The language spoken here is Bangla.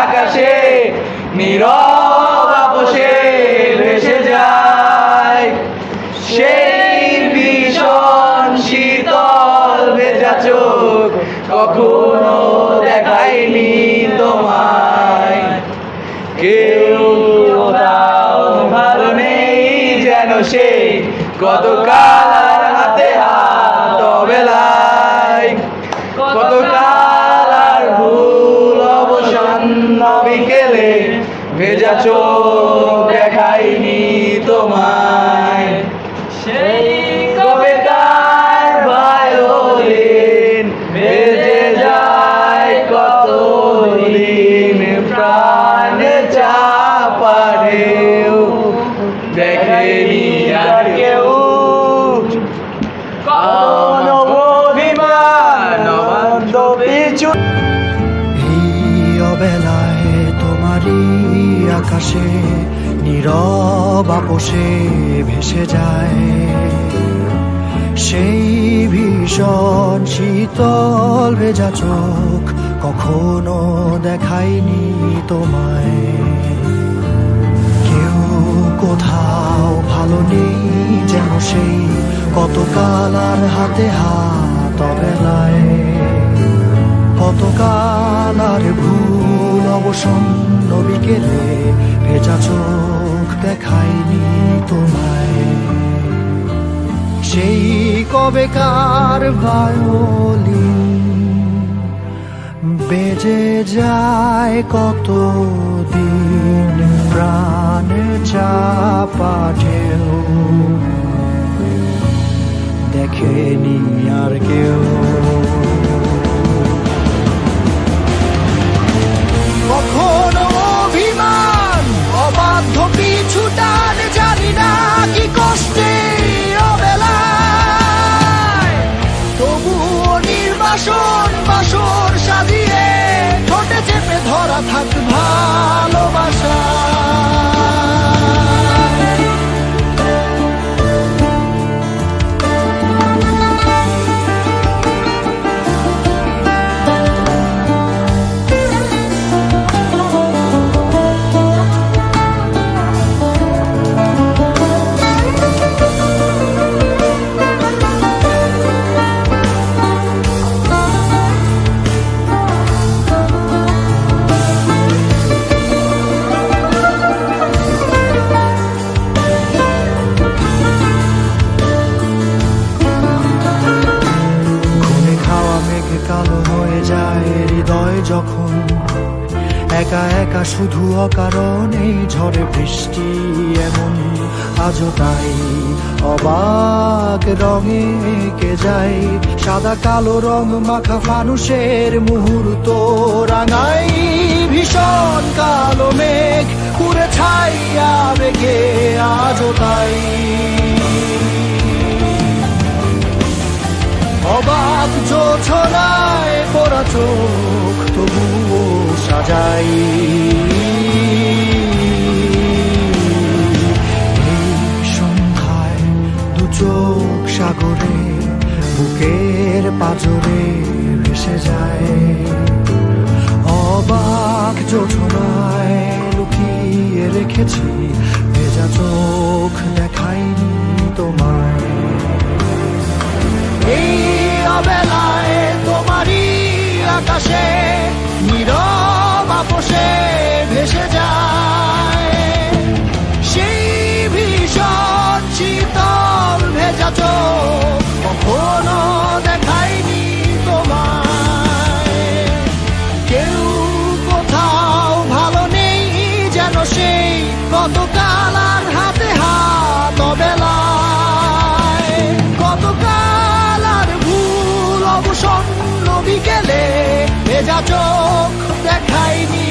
আকাশে নীরব আপোষে ভেসে যায়। সেই ভীষণ শীতল ভেজা চোখ কখনো দেখায়নি তোমায়। কেউ কোথাও ভালো নেই যেন সে কতকাল হাতে হাত অবেলায়। কতকাল আর ভুল অবসন্ন বিকেলে ভেজা চোখ দেখায়নি তোমায়। সেই কবেকার ভায়োলিন বেজে যায় কতদিন প্রাণে চাপা ঢেউ দেখেনি আর কেউ। কোন অভিমান অবাধ্য পিছু এই অবেলায় তোমারই আকাশে নীরব আপোষে ভেসে যায়। সেই ভীষণ শীতল ভেজা চোখ কখনো দেখায়নি তোমায়। কেউ কোথাও ভালো নেই যেন সেই কতকাল আর হাতে হাত অবেলায়। কতকাল আর ভুল অবসন্ন বিকেলে ভেজা চোখ দেখায়নি তোমায়। সেই কবেকার ভায়োলিন বেজে যায় কতদিন প্রাণে চাপা ঢেউ দেখেনি আর কেউ। কখনো অভিমান অবাধ্য পিছু টান জানি না কি কষ্টে অবেলায়। তবুও নির্বাসন বাসর সাজিয়ে ঠোঁটে চেপে ধরা থাক ভালোবাসা। কালো হয়ে যায় হৃদয় যখন একা একা শুধু অকারণে ঝড়ে বৃষ্টি এমন আজও তাই অবাক রঙে এঁকে যায়। সাদা কালো রং মাখা ফানুষের মুহূর্ত রাঙাই ভীষণ কালো মেঘ পুরে ছাইয়া বেগে আজও তাই। অবাক জোছনায় পড়া চোখ তবুও সাজাই। এই সন্ধ্যায় দু চোখ সাগরে বুকের পাজরে ভেসে যায়। অবাক জোছনায় লুকিয়ে রেখেছি ভেজা চোখ দেখায়নি তোমায়। এই অবেলায় তোমারই আকাশে নীরব আপোষে ভেসে যায়। সেই ভীষণ শীতল ভেজা চোখ কখনো দেখায়নি তোমায়। কেউ কোথাও ভালো নেই যেন সেই কতকাল আর হাতে হাত অবেলায়। কতকাল আর ভুল অবসন্ন বিকেলে ভেজা চোখ দেখায়নি